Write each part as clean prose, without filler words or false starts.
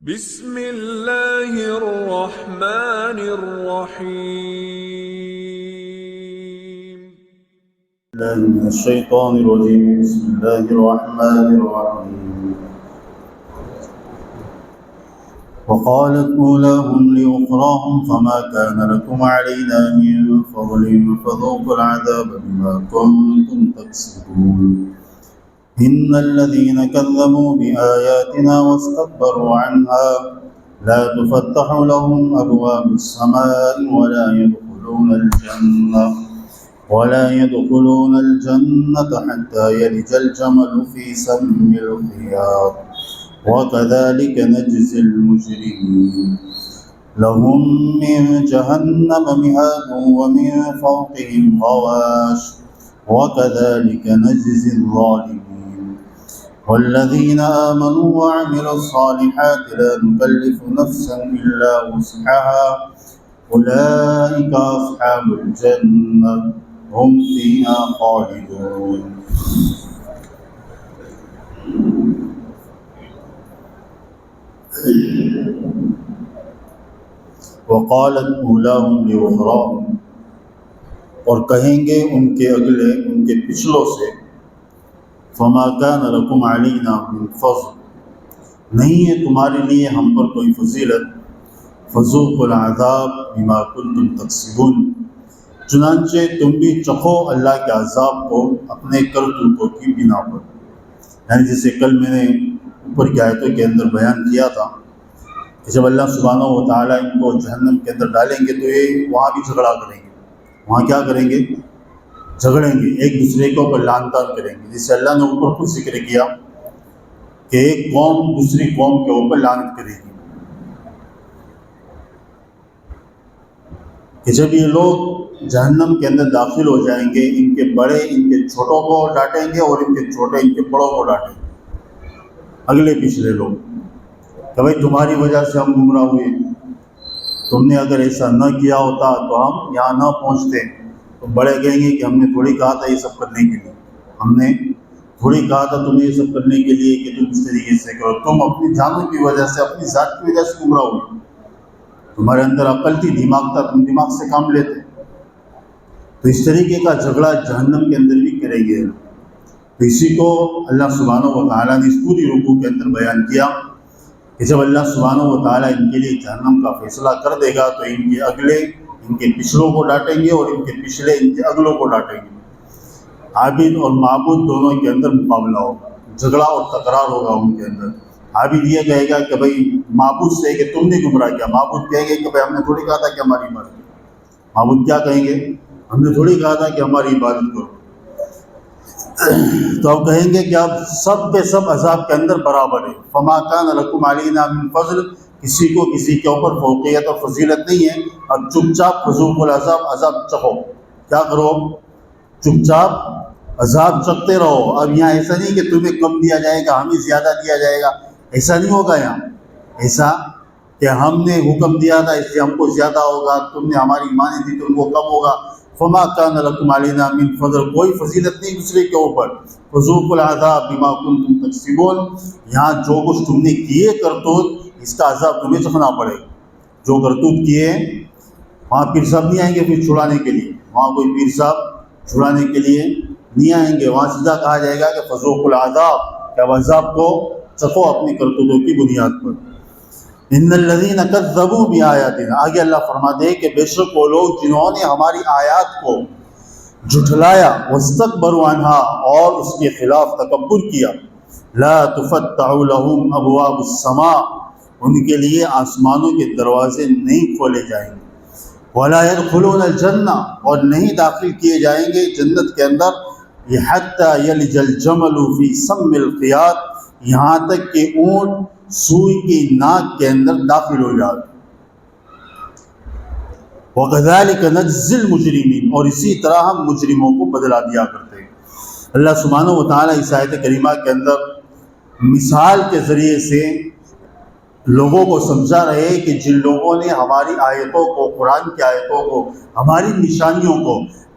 بسم اللہ الرحمن الرحیم من الشیطان الرجیم بسم اللہ الرحمن الرحیم وقالت أولاهم لأخراهم فما كان لكم علينا من فضل فذوقوا العذاب بما كنتم تكسبون إن الذين كذبوا بآياتنا واستكبروا عنها لا تفتح لهم أبواب السماء ولا يدخلون الجنة حتى يلج الجمل في سم الخياط وكذلك نجزي المجرمين لهم من جهنم مهاد ومن فوقهم غواش وكذلك نجزي الظالمين والذين آمنوا وعملوا الصالحات لا نكلف نفسا إلا وسعها أولئك أصحاب الجنة هم فيها خالدون وقالت أولاهم لأخراهم اور کہیں گے ان کے اگلے ان کے پچھلوں سے فما كان لكم علينا من فضل نہیں ہے تمہارے لیے ہم پر کوئی فضیلت فذوقوا العذاب بما كنتم تكسبون چنانچہ تم بھی چکھو اللہ کے عذاب کو اپنے کرتوتوں کی بنا پر، یعنی جسے کل میں نے اوپر کی آیتوں کے اندر بیان کیا تھا کہ جب اللہ سبحانہ و تعالیٰ ان کو جہنم کے اندر ڈالیں گے تو یہ وہاں بھی جھگڑا کریں گے، وہاں کیا کریں گے؟ جھگڑیں گے، ایک دوسرے کے اوپر لعن طعن کریں گے، جسے اللہ نے اوپر خود ذکر کیا کہ ایک قوم دوسری قوم کے اوپر لعنت کرے گی کہ جب یہ لوگ جہنم کے اندر داخل ہو جائیں گے ان کے بڑے ان کے چھوٹوں کو ڈانٹیں گے اور ان کے چھوٹے ان کے بڑوں کو ڈانٹیں گے، اگلے پچھلے لوگ کہ بھائی تمہاری وجہ سے ہم گمراہ ہوئے، تم نے اگر ایسا نہ کیا ہوتا تو ہم یہاں نہ پہنچتے۔ تو بڑے کہیں گے کہ ہم نے تھوڑی کہا تھا یہ سب کرنے کے لیے، ہم نے تھوڑی کہا تھا تمہیں یہ سب کرنے کے لیے کہ تم اس طریقے سے کرو، تم اپنی جانوں کی وجہ سے اپنی ذات کی وجہ سے گمراہ ہوئے، تمہارے اندر عقل تھی، دماغ تھا، تم دماغ سے کام لیتے۔ تو اس طریقے کا جھگڑا جہنم کے اندر بھی کریں گے۔ تو اسی کو اللہ سبحانہ و تعالیٰ نے اس پوری رکوع کے اندر بیان کیا کہ جب اللہ سبحانہ و تعالیٰ ان کے لیے جہنم کا فیصلہ کر دے گا تو ان کے اگلے ان کے پچھلوں کو ڈانٹیں گے اور ان کے پچھلے ان کے اگلوں کو ڈانٹیں گے۔ عابد اور معبود دونوں کے اندر مقابلہ ہوگا، جھگڑا اور تکرار ہوگا ان کے اندر۔ عابد یہ کہے گا کہ بھائی معبود سے کہ تم نے گمراہ کیا، معبود کہیں گے کہ بھائی ہم نے تھوڑی کہا تھا کہ ہماری عبادت کرو۔ معبود کیا کہیں گے؟ ہم نے تھوڑی کہا تھا کہ ہماری عبادت کرو۔ تو اب کہیں گے کہ اب سب کے سب عذاب کے اندر برابر ہے۔ فما كان لكم علينا من فضل، کسی کو کسی کے اوپر فوقیت اور فضیلت نہیں ہے، اب چپ چاپ فذوقوا العذاب، عذاب چکھو، کیا کرو؟ چپ چاپ عذاب چکھتے رہو۔ اب یہاں ایسا نہیں کہ تمہیں کم دیا جائے گا ہمیں زیادہ دیا جائے گا، ایسا نہیں ہوگا یہاں، ایسا کہ ہم نے حکم دیا تھا اس لیے ہم کو زیادہ ہوگا، تم نے ہماری مانی تھی تم کو کم ہوگا۔ فما كان لكم علينا من فضل، کوئی فضیلت نہیں دوسرے کے اوپر۔ فذوقوا العذاب بما كنتم تكسبون، یہاں جو کچھ تم نے کیے کرتوت اس کا عذاب تمہیں چکھنا پڑے گا۔ جو کرتوت کیے وہاں پیر صاحب نہیں آئیں گے پھر چھڑانے کے لیے، وہاں کوئی پیر صاحب چھڑانے کے لیے نہیں آئیں گے، وہاں سیدھا کہا جائے گا کہ فذوقوا العذاب، کہ اب عذاب کو چکھو اپنی کرتوتوں کی بنیاد پر۔ ان الذین کذبوا بآیاتنا، آگے اللہ فرماتے ہیں کہ بے شک وہ لوگ جنہوں نے ہماری آیات کو جھٹلایا، واستکبروا عنہا، اور اس کے خلاف تکبر کیا، لا تفتح لهم ابواب السماء، ان کے لیے آسمانوں کے دروازے نہیں کھولے جائیں گے، ولا يدخلون الجنہ، اور نہیں داخل کیے جائیں گے جنت کے اندر، حتی یلج الجمل فی سم الخیاط، یہاں تک کہ اونٹ سوئی کی ناک کے اندر داخل ہو جائے۔ وَكَذَلِكَ نَجْزِي الْمُجْرِمِينَ، اور اسی طرح ہم مجرموں کو بدلہ دیا کرتے ہیں۔ اللہ سبحانہ و تعالیٰ اس آیت کریمہ کے اندر مثال کے ذریعے سے لوگوں کو سمجھا رہے کہ جن لوگوں نے ہماری آیتوں کو، قرآن کی آیتوں کو، ہماری نشانیوں کو،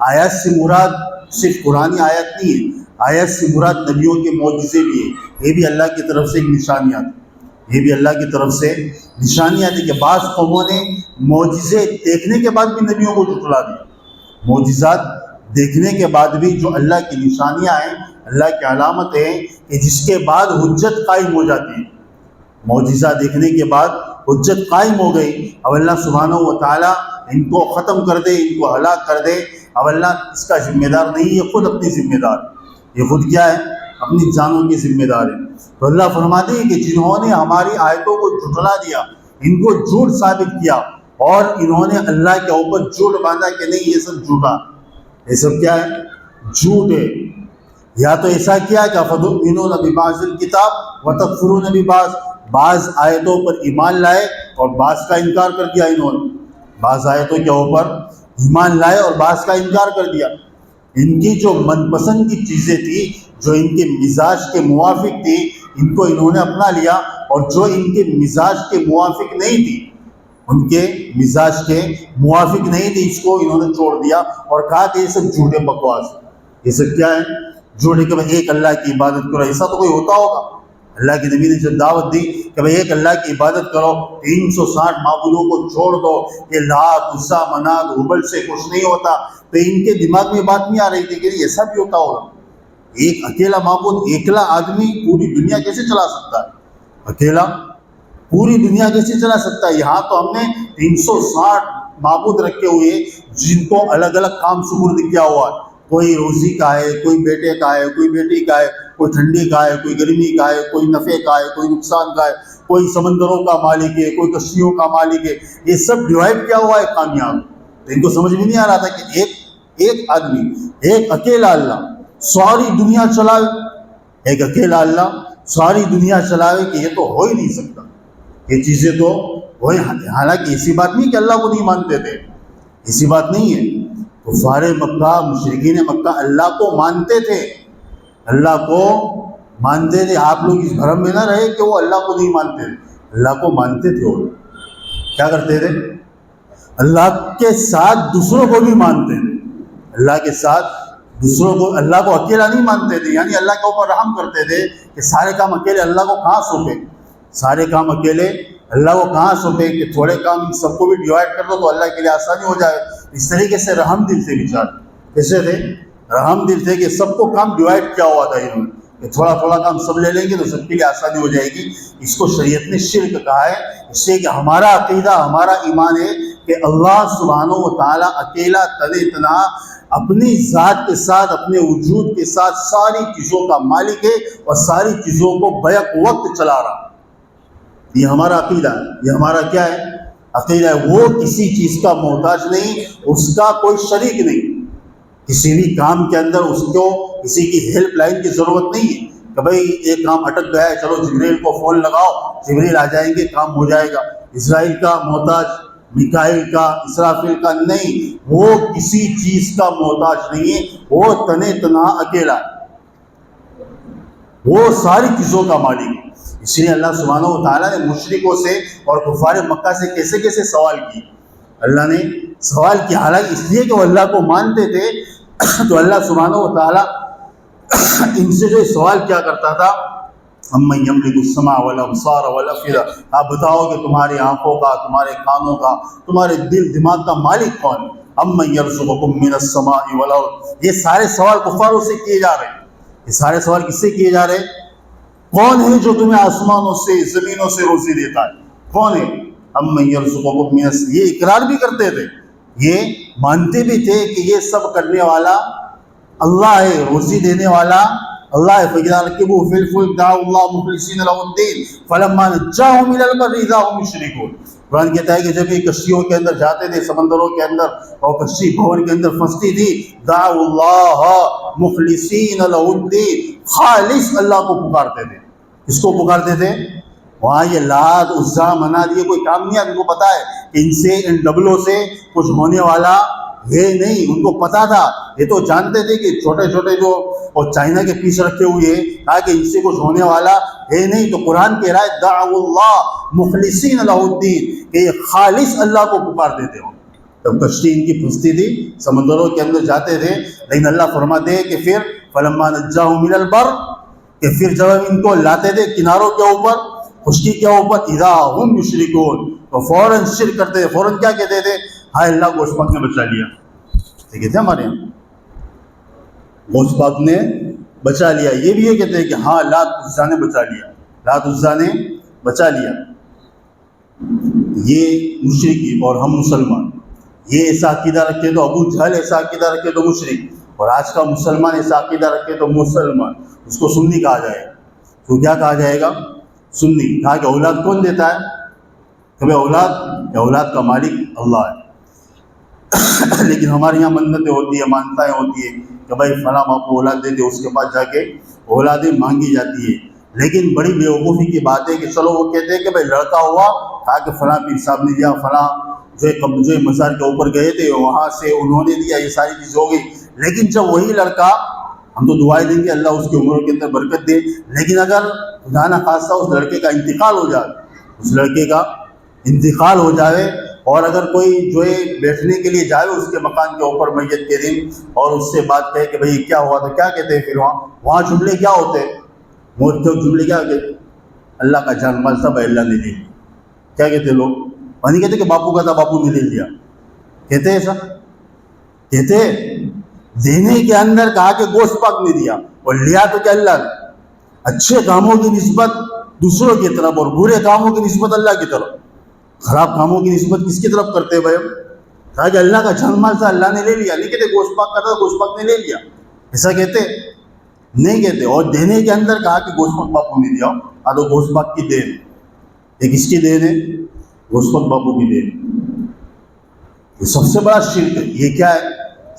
آیات سے مراد صرف قرآنی آیت نہیں ہے، آیت سے مراد نبیوں کے معجزے بھی ہیں، یہ بھی اللہ کی طرف سے ایک نشانیات ہیں۔ یہ بھی اللہ کی طرف سے نشانیاں تھی کہ بعض قوموں نے معجزے دیکھنے کے بعد بھی نبیوں کو جھٹلا دیا. معجزات دیکھنے کے بعد بھی جو اللہ کی نشانیاں ہیں، اللہ کی علامتیں ہیں کہ جس کے بعد حجت قائم ہو جاتی ہے. معجزہ دیکھنے کے بعد حجت قائم ہو گئی. اب اللہ سبحانہ و تعالیٰ ان کو ختم کر دے، ان کو ہلاک کر دے. اب اللہ اس کا ذمہ دار نہیں، یہ خود اپنی ذمہ دار، یہ خود کیا ہے؟ اپنی جانوں کی ذمہ دار ہے. تو اللہ فرماتے ہیں کہ جنہوں نے ہماری آیتوں کو جھٹلا دیا، ان کو جھوٹ ثابت کیا، اور انہوں نے اللہ کے اوپر جھوٹ باندھا کہ نہیں یہ سب جھوٹا، یہ سب کیا ہے؟ جھوٹ ہے. یا تو ایسا کیا کہ فَتُؤْمِنُونَ بِبَعْضِ الْكِتَابِ وَتَكْفُرُونَ بِبَعْضٍ، بعض آیتوں پر ایمان لائے اور بعض کا انکار کر دیا. انہوں نے بعض آیتوں کے اوپر ایمان لائے اور بعض کا انکار کر دیا. ان کی جو من پسند کی چیزیں تھی، جو ان کے مزاج کے موافق تھی، ان کو انہوں نے اپنا لیا، اور جو ان کے مزاج کے موافق نہیں تھی، ان کے مزاج کے موافق نہیں تھی، اس کو انہوں نے چھوڑ دیا اور کہا کہ یہ سب جھوٹے بکواس، یہ سب کیا ہے؟ جھوٹے. کہ بھائی ایک اللہ کی عبادت کرو، ایسا تو کوئی ہوتا ہوگا؟ اللہ کے نبی نے جب دعوت دی کہ بھائی ایک اللہ کی عبادت کرو، 360 معبودوں کو چھوڑ دو، یہ لات عزا منات ہبل سے کچھ نہیں ہوتا، تو ان کے دماغ میں بات نہیں آ رہی تھی کہ ایسا بھی ہوتا ہوگا. ایک اکیلا معبود، اکیلا آدمی پوری دنیا کیسے چلا سکتا ہے؟ اکیلا پوری دنیا کیسے چلا سکتا ہے؟ یہاں تو ہم نے 360 معبود رکھے ہوئے جن کو الگ الگ کام سپرد کیا ہوا ہے. کوئی روزی کا ہے، کوئی بیٹے کا ہے، کوئی بیٹی کا ہے، کوئی ٹھنڈی کا ہے، کوئی گرمی کا ہے، کوئی نفع کا ہے، کوئی نقصان کا ہے، کوئی سمندروں کا مالک ہے، کوئی کشتیوں کا مالک ہے. یہ سب ڈیوائڈ کیا ہوا ہے کامیاب. ان کو سمجھ میں نہیں آ رہا تھا کہ ایک آدمی، ایک اکیلا اللہ ساری دنیا چلاوے، ایک اکیلا اللہ ساری دنیا چلاوے، کہ یہ تو ہو ہی نہیں سکتا. یہ چیزیں تو وہی، حالانکہ ایسی بات نہیں کہ اللہ کو نہیں مانتے تھے، ایسی بات نہیں ہے. کفار مکہ، مشرکین مکہ اللہ کو مانتے تھے، اللہ کو مانتے تھے. آپ لوگ اس بھرم میں نہ رہے کہ وہ اللہ کو نہیں مانتے تھے، اللہ کو مانتے تھے. وہ کیا کرتے تھے؟ اللہ کے ساتھ دوسروں کو بھی مانتے تھے. اللہ کے ساتھ دوسروں کو، اللہ کو اکیلا نہیں مانتے تھے. یعنی اللہ کے اوپر رحم کرتے تھے کہ سارے کام اکیلے اللہ کو کہاں سونپے، سارے کام اکیلے اللہ کو کہاں سونپے، کہ تھوڑے کام سب کو بھی ڈیوائڈ کر دو تو اللہ کے لیے آسانی ہو جائے. اس طریقے سے رحم دل تھے بیچارے. کیسے تھے؟ رحم دل تھے کہ سب کو کام ڈیوائڈ کیا ہوا تھا انہوں نے، کہ تھوڑا تھوڑا کام سب لے لیں گے تو سب کے لیے آسانی ہو جائے گی. اس کو شریعت نے شرک کہا ہے. اس سے کہ ہمارا عقیدہ، ہمارا ایمان ہے کہ اللہ سبحانہ و تعالیٰ اکیلا تنہا تنہا اپنی ذات کے ساتھ، اپنے وجود کے ساتھ ساری چیزوں کا مالک ہے اور ساری چیزوں کو بیک وقت چلا رہا. یہ ہمارا عقیدہ ہے. یہ ہمارا کیا ہے؟ عقیدہ ہے. وہ کسی چیز کا محتاج نہیں، اس کا کوئی شریک نہیں. کسی بھی کام کے اندر اس کو کسی کی ہیلپ لائن کی ضرورت نہیں ہے کہ بھئی ایک کام اٹک گیا ہے، چلو جبریل کو فون لگاؤ، جبریل آ جائیں گے، کام ہو جائے گا. اسرائیل کا محتاج، میکائیل کا، اسرافیل کا نہیں. وہ کسی چیز کا محتاج نہیں ہے، وہ تنہا اکیلا ہے، وہ ساری چیزوں کا مالک ہے. اس لیے اللہ سبحانہ و تعالیٰ نے مشرکوں سے اور کفار مکہ سے کیسے کیسے سوال کی. اللہ نے سوال کیا، حالانکہ اس لیے کہ وہ اللہ کو مانتے تھے. تو اللہ سبحانہ و تعالیٰ ان سے جو سوال کیا کرتا تھا، امن یملک السماء والابصار والافئدہ، آپ بتاؤ کہ تمہاری آنکھوں کا، تمہارے کانوں کا، تمہارے دل دماغ کا مالک کون ہے؟ امن یرزقکم من السماء والارض. یہ سارے سوال کفاروں سے کیے جا رہے ہیں. یہ سارے سوال کس سے کیے جا رہے ہیں؟ کون ہے جو تمہیں آسمانوں سے زمینوں سے روزی دیتا ہے؟ کون ہے؟ امن یرزقکم من السماء. یہ اقرار بھی کرتے تھے، یہ مانتے بھی تھے کہ یہ سب کرنے والا اللہ ہے، روزی دینے والا اللہ ہے. فَإِذَا رَكِبُوا فِي الْفُلْكِ دَعَوُا اللَّهَ مُخْلِصِينَ لَهُ الدِّينَ فَلَمَّا نَجَّاهُمْ إِلَى الْبَرِّ إِذَا هُمْ يُشْرِكُونَ. قرآن کہتا ہے کہ جب یہ کشتیوں کے اندر جاتے تھے، سمندروں کے اندر، اور کشتی بھور کے اندر پھنستی تھی، دَعَوُا اللَّهَ مُخْلِصِينَ لَهُ الدِّينَ، خالص اللہ کو پکارتے تھے. کس کو پکارتے تھے؟ وہاں یہ لات عزا منات یہ کوئی کام نہیں ہے. ان کو پتا ہے کہ ان سے، ان ڈبلوں سے کچھ ہونے والا ہے نہیں. ان کو پتا تھا، یہ تو جانتے تھے کہ چھوٹے چھوٹے جو اور چائنا کے پیس رکھے ہوئے ہیں، کہا کہ ان سے کچھ ہونے والا ہے نہیں. تو قرآن کہہ رہا ہے دعوا اللہ مخلصین لہ الدین، کہ یہ خالص اللہ کو پکارتے تھے. جب کشتی ان کی پھنستی تھی، سمندروں کے اندر جاتے تھے، لیکن اللہ فرماتے ہیں کہ پھر فلما نجاہم الی البر، کہ پھر جب ہم ان کو لاتے تھے کناروں کے اوپر، اس کی کیا اوپر اذا ہم یشرکون، تو فوراً شرک کرتے تھے، فوراً کیا کہتے تھے؟ ہائے اللہ گوشت پاک نے بچا لیا. کہتے ہیں ہمارے یہاں گوشت پاک نے بچا لیا. یہ بھی یہ کہتے ہیں کہ ہاں لات عزیٰ نے بچا لیا، لات عزیٰ نے بچا لیا. یہ مشرکی اور ہم مسلمان یہ ایسا عقیدہ رکھے تو ابو جہل ایسا عقیدہ رکھے تو مشرک، اور آج کا مسلمان ایسا عقیدہ رکھے تو مسلمان. اس کو سنی کہا جائے گا. تو کیا کہا جائے گا؟ سنی. کہا کہ اولاد کون دیتا ہے؟ کہ اولاد کا مالک اللہ ہے. لیکن ہمارے یہاں منتیں ہوتی ہے، مانتائیں ہوتی ہے کہ بھائی فلاں باپ کو اولاد دے دے، اس کے پاس جا کے اولادیں مانگی جاتی ہے. لیکن بڑی بیوقوفی کی بات ہے کہ چلو وہ کہتے ہیں کہ بھائی لڑکا ہوا، کہا کہ فلاں پیر صاحب نے دیا، فلاں جو مزار کے اوپر گئے تھے وہاں سے انہوں نے دیا، یہ ساری چیز ہو گئی. لیکن جب وہی لڑکا، ہم تو دعائیں دیں گے اللہ اس کی عمروں کے اندر برکت دے، لیکن اگر خدا نہ خواستہ اس لڑکے کا انتقال ہو جائے، اس لڑکے کا انتقال ہو جائے، اور اگر کوئی جو ہے بیٹھنے کے لیے جائے اس کے مکان کے اوپر میت کے دن اور اس سے بات کہے کہ بھئی کیا ہوا، تو کیا کہتے ہیں پھر وہاں جملے کیا ہوتے ہیں؟ موت کے جملے کیا کہتے ہیں؟ اللہ کا جان مال سب اللہ نے لے لیا. کیا کہتے ہیں لوگ؟ نہیں کہتے کہ باپو کا تھا باپو نے لے لیا. کہتے ہیں ایسا؟ کہتے دینے کے اندر کہا کہ گوشت پاک نے دیا، اور لیا تو کیا اللہ نے. اچھے کاموں کی نسبت دوسروں کی طرف اور برے کاموں کی نسبت اللہ کی طرف. خراب کاموں کی نسبت کس کی طرف کرتے بھائی؟ کہا کہ اللہ کا جان مال تھا اللہ نے لے لیا. نہیں کہتے گوشت پاک کا تھا گوشت پاک نے لے لیا. ایسا کہتے نہیں کہتے. اور دینے کے اندر کہا کہ گوشت پاک باپو نے دیا. تو گوشت پاک کی دین، یہ کس کی دین ہے؟ گوشت پاک باپو کی دین. یہ سب سے بڑا شرک ہے. یہ کیا ہے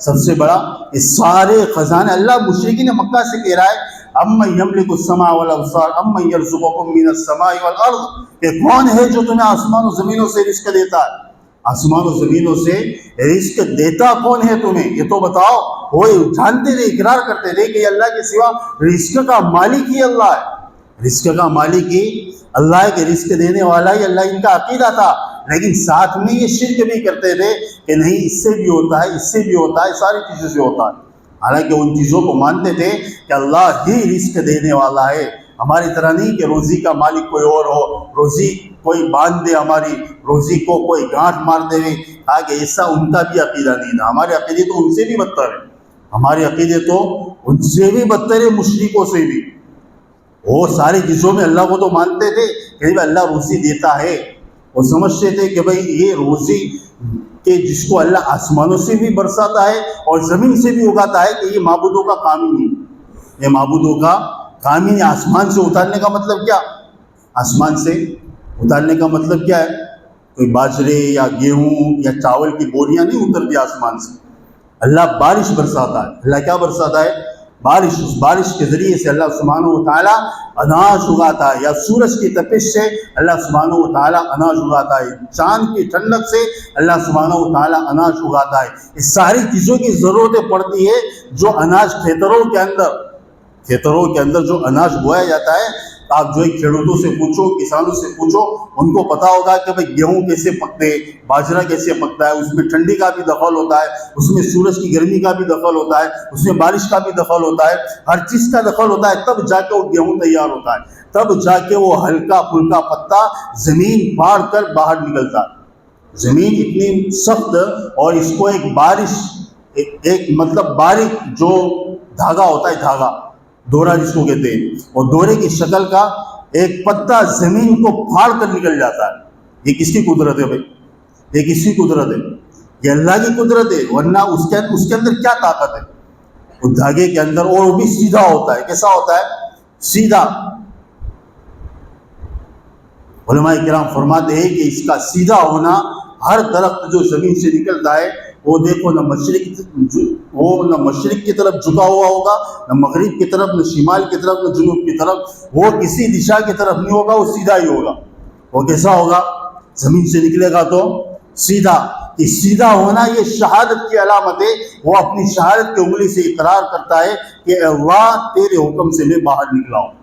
سب سے بڑا؟ یہ سارے خزانے اللہ مشرکین مکہ سے کہہ رہا ہے امن یملک السماء والابصار امن یرزقکم من السماء والارض، کہ کون ہے جو تمہیں آسمان و زمینوں سے رزق دیتا ہے؟ آسمان و زمینوں سے رزق دیتا کون ہے تمہیں؟ یہ تو بتاؤ. وہ جانتے تھے، اقرار کرتے تھے کہ اللہ کے سوا رزق کا مالک ہی اللہ ہے. رزق کا مالک ہی اللہ ہے، کہ رزق دینے والا ہی اللہ. ان کا عقیدہ تھا. لیکن ساتھ میں یہ شرک بھی کرتے تھے کہ نہیں اس سے بھی ہوتا ہے، اس سے بھی ہوتا ہے، ساری چیزوں سے ہوتا ہے. حالانکہ ان چیزوں کو مانتے تھے کہ اللہ ہی رزق دینے والا ہے. ہماری طرح نہیں کہ روزی کا مالک کوئی اور ہو، روزی کوئی باندھ دے، ہماری روزی کو کوئی گانٹھ مار دے. آگے ایسا ان کا بھی عقیدہ نہیں تھا. ہمارے عقیدے تو ان سے بھی بدتر ہے. ہمارے عقیدے تو ان سے بھی بدتر ہے، مشرکوں سے بھی. وہ ساری چیزوں میں اللہ کو تو مانتے تھے کہ اللہ روزی دیتا ہے. وہ سمجھتے تھے کہ بھئی یہ روزی کہ جس کو اللہ آسمانوں سے بھی برساتا ہے اور زمین سے بھی اگاتا ہے، کہ یہ معبودوں کا کام ہی نہیں. یہ معبودوں کا کام ہی نہیں. آسمان سے اتارنے کا مطلب کیا؟ آسمان سے اتارنے کا مطلب کیا ہے؟ کوئی باجرے یا گیہوں یا چاول کی بوریاں نہیں اترتی آسمان سے. اللہ بارش برساتا ہے. اللہ کیا برساتا ہے؟ بارش. اس بارش کے ذریعے سے اللہ سبحانہ و تعالیٰ اناج اگاتا ہے. یا سورج کی تپش سے اللہ سبحانہ و تعالیٰ اناج اگاتا ہے. چاند کی ٹھنڈک سے اللہ سبحانہ و تعالیٰ اناج اگاتا ہے. اس ساری چیزوں کی ضرورتیں پڑتی ہے. جو اناج کھیتروں کے اندر جو اناج بویا جاتا ہے، آپ جو کھیڑوتوں سے پوچھو، کسانوں سے پوچھو، ان کو پتا ہوگا کہ بھئی گیہوں کیسے پکتے، باجرہ کیسے پکتا ہے. اس میں ٹھنڈی کا بھی دخل ہوتا ہے، اس میں سورج کی گرمی کا بھی دخل ہوتا ہے، اس میں بارش کا بھی دخل ہوتا ہے، ہر چیز کا دخل ہوتا ہے. تب جا کے وہ گیہوں تیار ہوتا ہے، تب جا کے وہ ہلکا پھلکا پتا زمین پاڑ کر باہر نکلتا ہے. زمین اتنی سخت، اور اس کو ایک بارش، ایک مطلب باریک جو دھاگا ہوتا ہے، دھاگا دورہ جس کو کہتے ہیں، اور دورے کی شکل کا ایک پتا زمین کو پھاڑ کر نکل جاتا ہے. یہ کس کی قدرت ہے بھائی؟ یہ کس کی قدرت ہے؟ یہ اللہ کی قدرت ہے. ورنہ اس کے اندر کیا طاقت ہے اس دھاگے کے اندر؟ اور وہ بھی سیدھا ہوتا ہے. کیسا ہوتا ہے؟ سیدھا. علماء کرام فرماتے ہیں کہ اس کا سیدھا ہونا، ہر درخت جو زمین سے نکلتا ہے وہ دیکھو نہ مشرق کی طرف جھکا ہوا ہوگا، نہ مغرب کی طرف، نہ شمال کی طرف، نہ جنوب کی طرف. وہ کسی دشا کی طرف نہیں ہوگا، وہ سیدھا ہی ہوگا. وہ کیسا ہوگا؟ زمین سے نکلے گا تو سیدھا. یہ سیدھا ہونا یہ شہادت کی علامت ہے. وہ اپنی شہادت کی انگلی سے اقرار کرتا ہے کہ اللہ تیرے حکم سے میں باہر نکلا ہوں،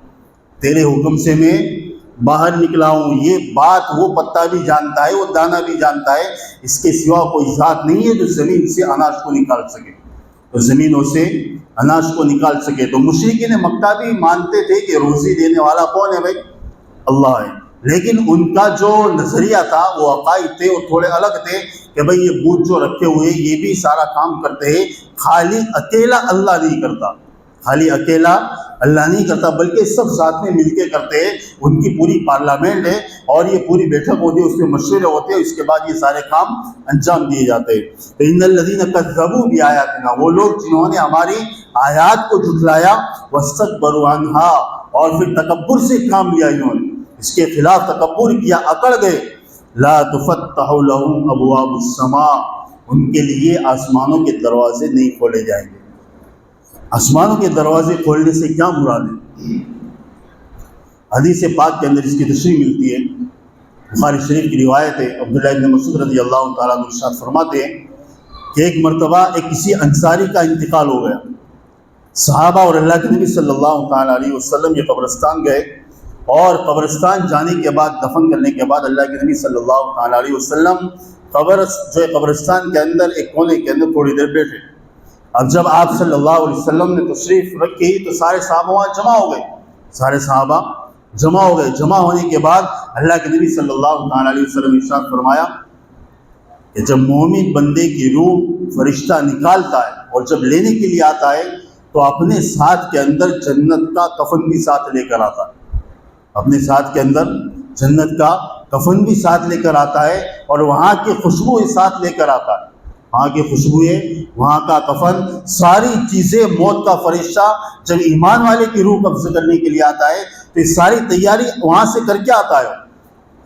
تیرے حکم سے میں باہر نکلا ہوں. یہ بات وہ پتا بھی جانتا ہے، وہ دانا بھی جانتا ہے. اس کے سوا کوئی ذات نہیں ہے جو زمین سے اناج کو نکال سکے، تو زمینوں سے اناج کو نکال سکے. تو مشرکین مکہ بھی مانتے تھے کہ روزی دینے والا کون ہے بھائی؟ اللہ ہے. لیکن ان کا جو نظریہ تھا، وہ عقائد تھے، وہ تھوڑے الگ تھے کہ بھئی یہ بت جو رکھے ہوئے یہ بھی سارا کام کرتے ہیں، خالی اکیلا اللہ نہیں کرتا، خالی اکیلا اللہ نہیں کرتا، بلکہ سب ساتھ میں مل کے کرتے ہیں۔ ان کی پوری پارلیمنٹ ہے اور یہ پوری بیٹھک ہوتی ہے، اس میں مشورے ہوتے ہیں، اس کے بعد یہ سارے کام انجام دیے جاتے ہیں۔ ان الذین کذبوا بآیاتنا، وہ لوگ جنہوں نے ہماری آیات کو جھٹلایا، واستکبروا عنہا، اور پھر تکبر سے کام لیا، انہوں نے اس کے خلاف تکبر کیا، اکڑ گئے۔ لا تفتح لهم ابواب السماء، ان کے لیے آسمانوں کے دروازے نہیں کھولے جائیں گے۔ آسمانوں کے دروازے کھولنے سے کیا مراد ہے؟ حدیث پاک کے اندر اس کی تشریح ملتی ہے، بخاری شریف کی روایت ہے، عبداللہ بن مسعود رضی اللہ تعالیٰ عنہ ارشاد فرماتے ہیں کہ ایک مرتبہ ایک کسی انصاری کا انتقال ہو گیا، صحابہ اور اللہ کے نبی صلی اللہ تعالیٰ علیہ وسلم یہ قبرستان گئے، اور قبرستان جانے کے بعد، دفن کرنے کے بعد، اللہ کے نبی صلی اللہ تعالیٰ علیہ وسلم قبرستان کے اندر ایک کونے کے اندر تھوڑی دیر بیٹھے۔ اب جب آپ صلی اللہ علیہ وسلم نے تشریف رکھی تو سارے صحابہ وہاں جمع ہو گئے، سارے صحابہ جمع ہو گئے۔ جمع ہونے کے بعد اللہ کے نبی صلی اللہ تعالیٰ علیہ وسلم ارشاد فرمایا کہ جب مومن بندے کی روح فرشتہ نکالتا ہے اور جب لینے کے لیے آتا ہے تو اپنے ساتھ کے اندر جنت کا کفن بھی ساتھ لے کر آتا ہے، اپنے ساتھ کے اندر جنت کا کفن بھی ساتھ لے کر آتا ہے، اور وہاں کی خوشبو ساتھ لے کر آتا ہے، وہاں کی خوشبوئیں، وہاں کا کفن، ساری چیزیں۔ موت کا فرشتہ جب ایمان والے کی روح قبض کرنے کے لیے آتا ہے تو یہ ساری تیاری وہاں سے کر کے آتا ہے۔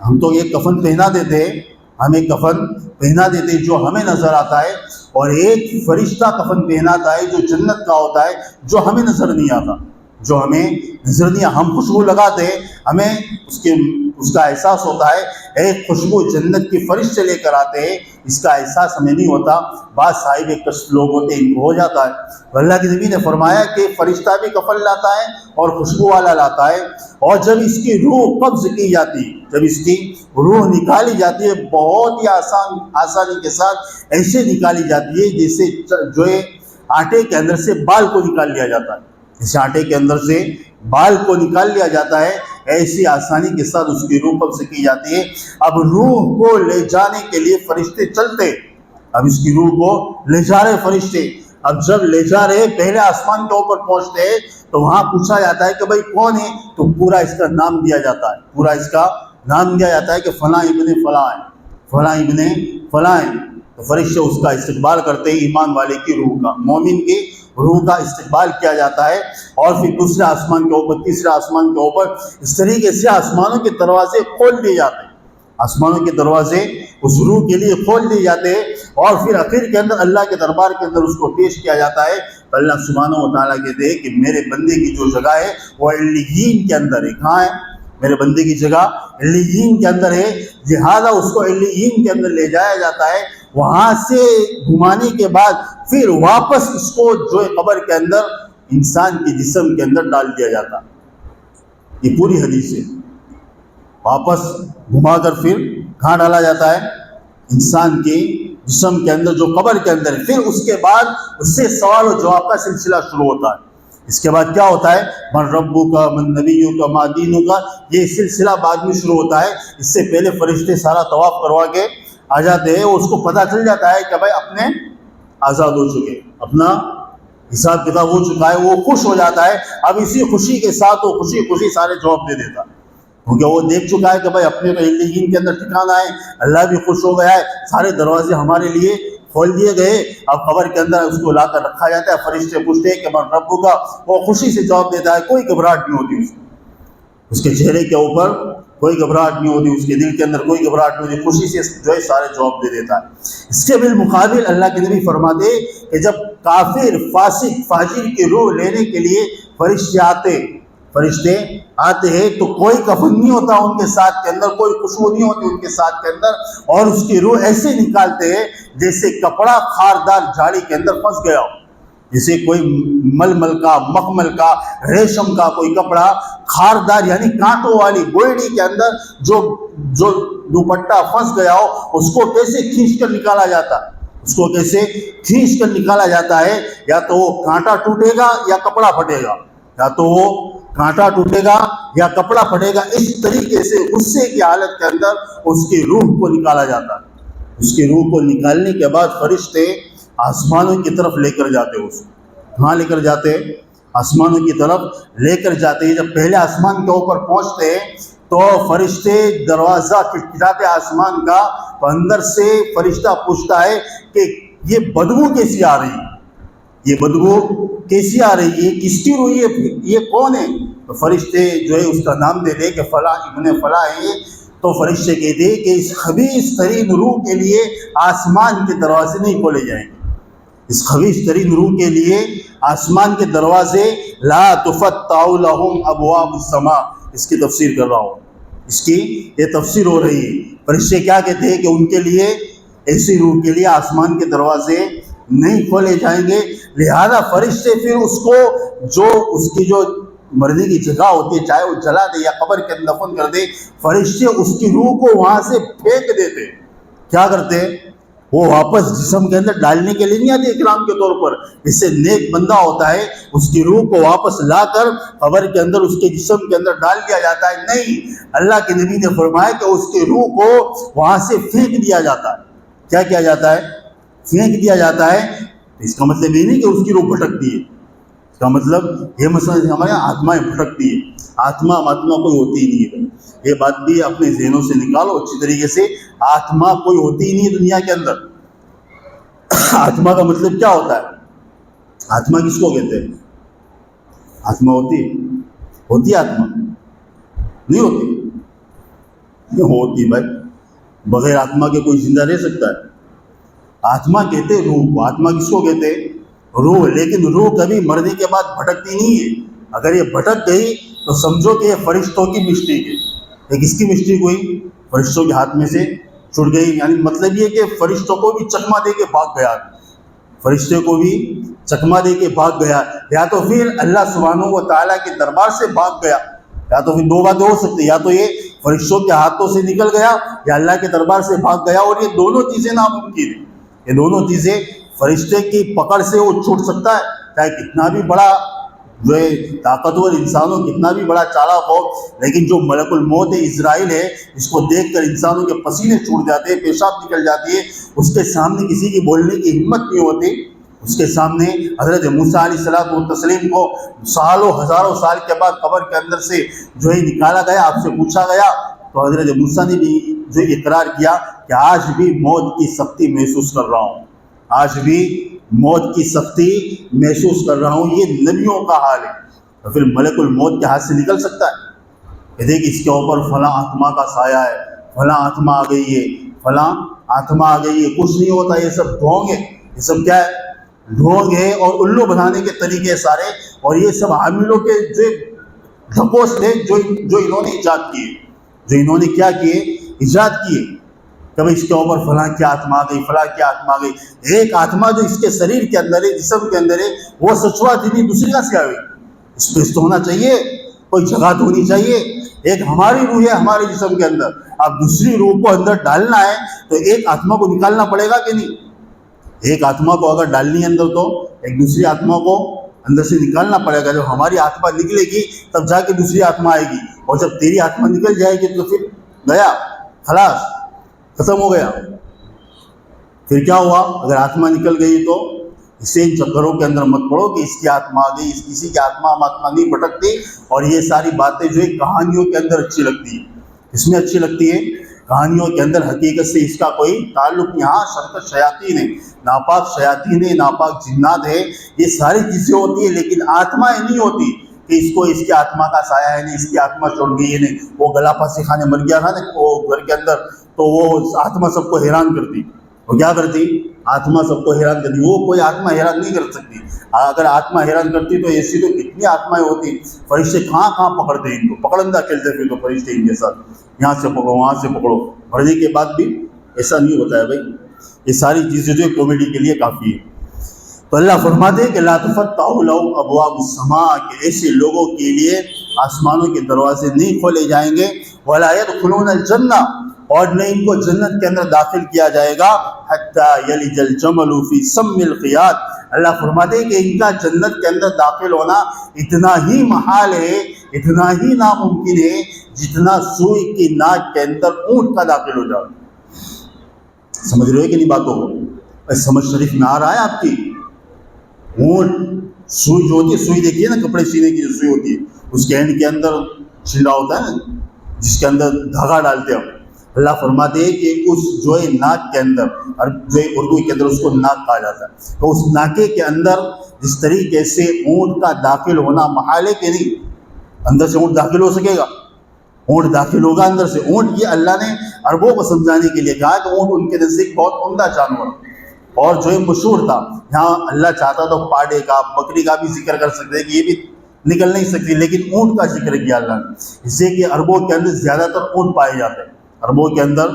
ہم تو ایک کفن پہنا دیتے ہیں، ہمیں کفن پہنا دیتے ہیں جو ہمیں نظر آتا ہے، اور ایک فرشتہ کفن پہناتا ہے جو جنت کا ہوتا ہے، جو ہمیں نظر نہیں آتا، جو ہمیں نظر نہیں۔ ہم خوشبو لگاتے ہیں، ہمیں اس کا احساس ہوتا ہے، ایک خوشبو جنت کی فرشتے لے کر آتے ہیں، اس کا احساس ہمیں نہیں ہوتا۔ بعض صاحب کشف لوگ ہوتے ہیں، ان کو ہو جاتا ہے۔ اللہ کے نبی نے فرمایا کہ فرشتہ بھی کفن لاتا ہے اور خوشبو والا لاتا ہے، اور جب اس کی روح قبض کی جاتی ہے، جب اس کی روح نکالی جاتی ہے، بہت ہی آسانی کے ساتھ ایسے نکالی جاتی ہے جیسے جو آٹے کے اندر سے بال کو نکال لیا جاتا ہے، جیسے آٹے کے اندر سے بال کو نکال لیا جاتا ہے، ایسی آسانی کے ساتھ اس کی روح قبض کی جاتی ہے۔ اب روح کو لے جانے کے لیے فرشتے چلتے، اب اس کی روح کو لے جا رہے فرشتے۔ اب جب لے جا رہے، پہلے آسمان کے اوپر پہنچتے ہیں تو وہاں پوچھا جاتا ہے کہ بھائی کون ہے، تو پورا اس کا نام دیا جاتا ہے، پورا اس کا نام دیا جاتا ہے کہ فلاں ابن فلاں ہے، فلاں ابن فلاں ہے۔ تو فرشتے اس کا استقبال کرتے ہیں، ایمان والے کی روح کا، مومن کی روح کا استقبال کیا جاتا ہے، اور پھر دوسرے آسمان کے اوپر، تیسرے آسمان کے اوپر، اس طریقے سے آسمانوں کے دروازے کھول دیے جاتے ہیں، آسمانوں کے دروازے اس روح کے لیے کھول دیے جاتے ہیں، اور پھر آخر کے اندر اللہ کے دربار کے اندر اس کو پیش کیا جاتا ہے۔ تو اللہ سبحانہ و تعالیٰ کہتے ہیں کہ میرے بندے کی جو جگہ ہے وہ علیین کے اندر ہے۔ کہاں ہے؟ میرے بندے کی جگہ علیین کے اندر ہے، لہذا اس کو علیین کے اندر لے جایا جاتا ہے۔ وہاں سے گھمانے کے بعد پھر واپس اس کو جو قبر کے اندر انسان کے جسم کے اندر ڈال دیا جاتا ہے۔ یہ پوری حدیث ہے، واپس گھما کر پھر کہاں ڈالا جاتا ہے؟ انسان کے جسم کے اندر، جو قبر کے اندر ہے۔ پھر اس کے بعد اس سے سوال و جواب کا سلسلہ شروع ہوتا ہے۔ اس کے بعد کیا ہوتا ہے؟ من ربو کا، من نبیوں کا، ما دینوں کا، یہ سلسلہ بعد میں شروع ہوتا ہے۔ اس سے پہلے فرشتے سارا طواف کروا کے آ جاتے ہیں، اس کو پتہ چل جاتا ہے کہ بھائی اپنے آزاد ہو چکے، اپنا حساب کتاب ہو چکا ہے، وہ خوش ہو جاتا ہے۔ اب اسی خوشی کے ساتھ وہ خوشی سارے جواب دے دیتا، کیونکہ وہ دیکھ چکا ہے کہ بھائی اپنے تو علیین کے اندر ٹھکانا ہے، اللہ بھی خوش ہو گیا ہے، سارے دروازے ہمارے لیے کھول دیے گئے۔ اب قبر کے اندر اس کو لا کر رکھا جاتا ہے، فرشتے پوچھتے ہیں کہ من ربو کا، وہ خوشی سے جواب دیتا ہے، کوئی گھبراہٹ نہیں ہوتی اس کے چہرے کے اوپر، کوئی گھبراہٹ نہیں ہوتی، اس کے دل کے اندر کوئی گھبراہٹ نہیں ہوتی، خوشی سے جو ہے سارے جواب دے دیتا ہے۔ اس کے بالمقابل اللہ کے نبی فرماتے کہ جب کافر، فاسق، فاجر کی روح لینے کے لیے فرشتے آتے ہیں تو کوئی کفن نہیں ہوتا ان کے ساتھ کے اندر، کوئی خوشبو نہیں ہوتی ان کے ساتھ کے اندر، اور اس کی روح ایسے نکالتے ہیں جیسے کپڑا خاردار جھاڑی کے اندر پھنس گیا ہو، جیسے کوئی ململ کا، مخمل کا، ریشم کا کوئی کپڑا خاردار، یعنی کانٹوں والی گوئڑی کے اندر جو دوپٹہ پھنس گیا ہو، اس کو کیسے کھینچ کر نکالا جاتا ہے، اس کو کیسے کھینچ کر نکالا جاتا ہے، یا تو وہ کانٹا ٹوٹے گا یا کپڑا پھٹے گا، یا تو وہ کانٹا ٹوٹے گا یا کپڑا پھٹے گا. اس طریقے سے غصے کی حالت کے اندر اس کی روح کو نکالا جاتا ہے. اس کی روح کو نکالنے کے بعد فرشتے آسمانوں کی طرف لے کر جاتے. اس کہاں لے کر جاتے؟ آسمانوں کی طرف لے کر جاتے ہیں. جب پہلے آسمان کے اوپر پہنچتے ہیں تو فرشتے دروازہ کھٹکھٹاتے آسمان کا، تو اندر سے فرشتہ پوچھتا ہے کہ یہ بدبو کیسی آ رہی ہے، یہ بدبو کیسی آ رہی ہے، کس کی روح ہے، یہ کون ہے؟ تو فرشتے جو ہے اس کا نام دے دے کہ فلاں ابن فلاں ہے. تو فرشتے کہتے ہیں کہ اس خبیث ترین روح کے لیے آسمان کے دروازے نہیں کھولے جائیں گے. اس خبیث ترین روح کے لیے آسمان کے دروازے لا تفتح لهم ابواب السماء. اس کی تفسیر کر رہا ہوں، اس کی یہ تفسیر ہو رہی ہے. فرشتے کیا کہتے ہیں کہ ان کے لیے، ایسی روح کے لیے آسمان کے دروازے نہیں کھولے جائیں گے. لہذا فرشتے پھر اس کو جو اس کی جو مرنے کی جگہ ہوتی ہے، چاہے وہ جلا دے یا قبر کے اندر دفن کر دے، فرشتے اس کی روح کو وہاں سے پھینک دیتے. کیا کرتے؟ وہ واپس جسم کے اندر ڈالنے کے لیے نہیں آتے اکرام کے طور پر. اس سے نیک بندہ ہوتا ہے، اس کی روح کو واپس لا کر قبر کے اندر اس کے جسم کے اندر ڈال دیا جاتا ہے. نہیں، اللہ کے نبی نے فرمایا کہ اس کی روح کو وہاں سے پھینک دیا جاتا ہے. کیا کیا جاتا ہے؟ پھینک دیا جاتا ہے. اس کا مطلب یہ نہیں کہ اس کی روح بھٹکتی ہے. اس کا مطلب یہ مسئلہ ہمارے یہاں آتمائیں بھٹکتی ہے. آتما کوئی ہوتی ہی نہیں ہے. یہ بات بھی اپنے ذہنوں سے نکالو اچھی طریقے سے. آتما کوئی ہوتی ہی نہیں ہے دنیا کے اندر. آتما کا مطلب کیا ہوتا ہے؟ آتما کس کو کہتے ہیں؟ آتما ہوتی ہے آتما؟ نہیں ہوتی بھائی. بغیر آتما کے کوئی زندہ رہ سکتا ہے؟ آتما کہتے ہیں روح کو. آتما کس کو کہتے ہیں؟ روح. لیکن روح کبھی مرنے کے بعد بھٹکتی نہیں ہے. اگر یہ بھٹک گئی تو سمجھو کہ یہ فرشتوں کی مسٹیک ہے. یہ کس کی مسٹیک ہوئی؟ فرشتوں کے ہاتھ میں سے چھوٹ گئی. یعنی مطلب یہ کہ فرشتوں کو بھی چکما دے کے بھاگ گیا. فرشتے کو بھی چکما دے کے بھاگ گیا، یا تو پھر اللہ سبحانہ و تعالیٰ کے دربار سے بھاگ گیا. یا تو پھر دو باتیں ہو سکتی، یا تو یہ فرشتوں کے ہاتھوں سے نکل گیا یا اللہ کے دربار سے بھاگ گیا. اور یہ دونوں چیزیں ناممکن ہیں. یہ دونوں چیزیں فرشتے کی پکڑ سے وہ چھوٹ سکتا ہے، چاہے کتنا بھی بڑا جو ہے طاقتور انسان ہو، کتنا بھی بڑا چالاک ہو. لیکن جو ملک الموت عزرائیل ہے، اس کو دیکھ کر انسانوں کے پسینے چھوٹ جاتے ہیں، پیشاب نکل جاتی ہے. اس کے سامنے کسی کی بولنے کی ہمت نہیں ہوتی. اس کے سامنے حضرت موسیٰ علیہ الصلوۃ والتسلیم کو سالوں ہزاروں سال کے بعد قبر کے اندر سے جو ہے نکالا گیا، آپ سے پوچھا گیا، تو حضرت موسیٰ نے بھی جو اقرار کیا کہ آج بھی موت کی سختی محسوس کر رہا ہوں. آج بھی موت کی سختی محسوس کر رہا ہوں. یہ نبیوں کا حال ہے. تو پھر ملک الموت کے ہاتھ سے نکل سکتا ہے کہ دیکھ اس کے اوپر فلاں آتما کا سایہ ہے، فلاں آتما آ گئی ہے، فلاں آتما آ گئی ہے. کچھ نہیں ہوتا. یہ سب ڈھونگ ہے. یہ سب کیا ہے؟ ڈھونگ ہے اور الو بنانے کے طریقے سارے. اور یہ سب عاملوں کے جو ڈھکوس تھے جو انہوں نے ایجاد کیے، جو انہوں نے کیا کیے؟ ایجاد کیے. کبھی اس کے اوپر فلاں کی آتما آ گئی، فلاں کی آتما آ گئی. ایک آتما جو اس کے شریر کے اندر ہے، جسم کے اندر ہے، وہ سچوا دینی دوسری کا سے آ گئی. اس پہ تو ہونا چاہیے، کوئی جگہ تو ہونی چاہیے. ایک ہماری روح ہے ہمارے جسم کے اندر، اب دوسری روح کو اندر ڈالنا ہے تو ایک آتما کو نکالنا پڑے گا کہ نہیں؟ ایک آتما کو اگر ڈالنی ہے اندر تو ایک دوسری آتما کو اندر سے نکالنا پڑے گا. جب ہماری آتما نکلے گی تب جا کے دوسری آتما آئے گی. اور جب تیری آتما نکل جائے گی تو پھر گیا، خلاص، ختم ہو گیا. پھر کیا ہوا؟ اگر آتما نکل گئی تو اسے ان چکروں کے اندر مت پڑو کہ اس کی آتما آ گئی، کسی کی آتما نہیں بھٹکتی. اور یہ ساری باتیں جو ہے کہانیوں کے اندر اچھی لگتی ہیں. اس میں اچھی لگتی ہے کہانیوں کے اندر. حقیقت سے اس کا کوئی تعلق نہیں. ہاں شرکت شیاطین ہے، ناپاک شیاطین ہے، ناپاک جنات ہے، یہ ساری چیزیں ہوتی ہیں. لیکن آتما نہیں ہوتی کہ اس کو اس کی آتما کا سایہ ہے نہیں، اس کی آتما چھوڑ گئی ہے نہیں. وہ گلا پھانسی کھانے مر گیا تھا نا وہ گھر کے اندر، تو وہ آتما سب کو حیران کرتی. وہ کیا کرتی؟ آتما سب کو حیران کرتی. وہ کوئی آتما حیران نہیں کر سکتی. اگر آتما حیران کرتی تو ایسی تو کتنی آتمائیں ہوتی. فرشتے کہاں پکڑتے ان کو، پکڑندہ کھیلتے پھر تو فرشتے ان کے ساتھ، یہاں سے پکڑو وہاں سے پکڑو. مرنے کے بعد بھی ایسا نہیں ہوتا ہے بھائی. یہ ساری چیزیں جو ہے کامیڈی کے لیے کافی ہے. تو اللہ فرماتے ہیں کہ لا تفتح لهم ابواب السماء، کہ ایسے لوگوں کے لیے آسمانوں کے دروازے نہیں کھولے جائیں گے. ولا يدخلون الجنہ، اور نہ ان کو جنت کے اندر داخل کیا جائے گا. حتی یلج الجمل فی سم الخیاط، اللہ فرماتے ہیں کہ ان کا جنت کے اندر داخل ہونا اتنا ہی محال ہے، اتنا ہی ناممکن ہے جتنا سوئی کی ناک کے اندر اونٹ کا داخل ہو جائے۔ سمجھ رہے ہو کہ نہیں باتوں کو؟ سمجھ شریف میں آ رہا ہے آپ کی؟ اونٹ سوئی جو ہوتی ہے، سوئی دیکھیے نا، کپڑے سینے کی جو سوئی ہوتی ہے، اس کے اینڈ کے اندر چھلڑا ہوتا ہے نا، جس کے اندر دھاگا ڈالتے ہیں۔ اللہ فرماتے ہیں کہ اس جو ہے ناک کے اندر، اور جو ہے اردو کے اندر اس کو ناک کہا جاتا ہے، تو اس ناکے کے اندر جس طریقے سے اونٹ کا داخل ہونا محال ہے کہ نہیں، اندر سے اونٹ داخل ہو سکے گا؟ اونٹ داخل ہوگا اندر سے۔ اونٹ یہ اللہ نے عربوں کو سمجھانے کے لیے کہا کہ اونٹ ان کے نزدیک بہت عمدہ جانور اور جو ہے مشہور تھا۔ یہاں اللہ چاہتا تو پاڑے کا، بکری کا بھی ذکر کر سکتے کہ یہ بھی نکل نہیں سکتی، لیکن اونٹ کا ذکر کیا اللہ نے، اس سے کہ عربوں کے اندر زیادہ تر اونٹ پائے جاتے ہیں، عربوں کے اندر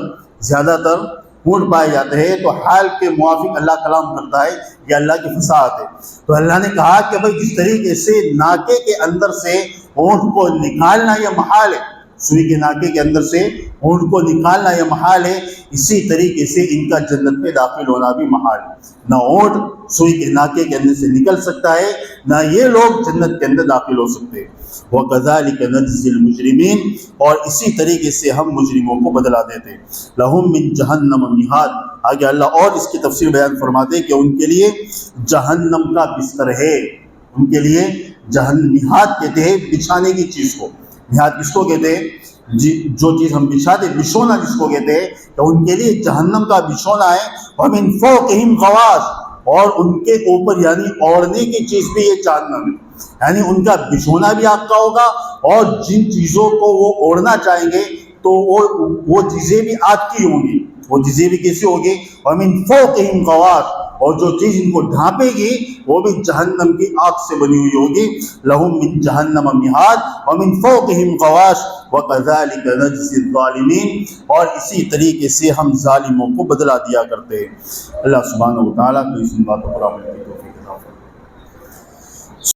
زیادہ تر اونٹ پائے جاتے ہیں۔ تو حال کے موافق اللہ کلام کرتا ہے، یہ اللہ کی فصاحت ہے۔ تو اللہ نے کہا کہ بھائی جس طریقے سے ناکے کے اندر سے اونٹ کو نکالنا یہ محال ہے، سوئی کے ناکے کے اندر سے اونٹ کو نکالنا یہ محال ہے، اسی طریقے سے ان کا جنت میں داخل ہونا بھی محال ہے۔ نہ اونٹ سوئی کے ناکے کے اندر سے نکل سکتا ہے، نہ یہ لوگ جنت کے اندر داخل ہو سکتے ہیں۔ وَكَذَلِكَ نَجْزِي الْمُجْرِمِينَ، اور اسی طریقے سے ہم مجرموں کو بدلا دیتے ہیں۔ لَهُم مِّن جَهَنَّمَ مِهَادٌ، آگے اللہ اور اس کی تفسیر بیان فرماتے ہیں کہ ان کے لیے جہنم کا بستر ہے، ان کے لیے مہاد کہتے ہیں بچھانے کی چیز کو۔ مہاد کس کو کہتے ہیں؟ جو چیز ہم بچھاتے، بچھونا جس کو کہتے ہیں، تو ان کے لیے جہنم کا بچھونا ہے۔ وَمِن فَوْقِهِمْ غَوَاشٍ، اور ان کے اوپر یعنی اوڑھنے کی چیز بھی یہ جہنم ہے، یعنی ان کا بچھونا بھی آپ کا ہوگا، اور جن چیزوں کو وہ اوڑھنا چاہیں گے تو وہ چیزیں بھی آپ کی ہوں گی، وہ چیزیں بھی کیسی ہوگی؟ وَمِن فَوْقِهِمْ غَوَاشٍ، اور جو چیز ان کو ڈھانپے گی وہ بھی جہنم کی آگ سے بنی ہوئی ہوگی۔ لَهُم مِّن جَهَنَّمَ مِهَادٌ وَمِن فَوْقِهِمْ غَوَاشٍ وَكَذَلِكَ نَجْزِي الظَّالِمِينَ، اور اسی طریقے سے ہم ظالموں کو بدلا دیا کرتے ہیں۔ اللہ سبحانہ و تعالیٰ کو اس باتوں پر عمل کی توفیق عطا فرمائے۔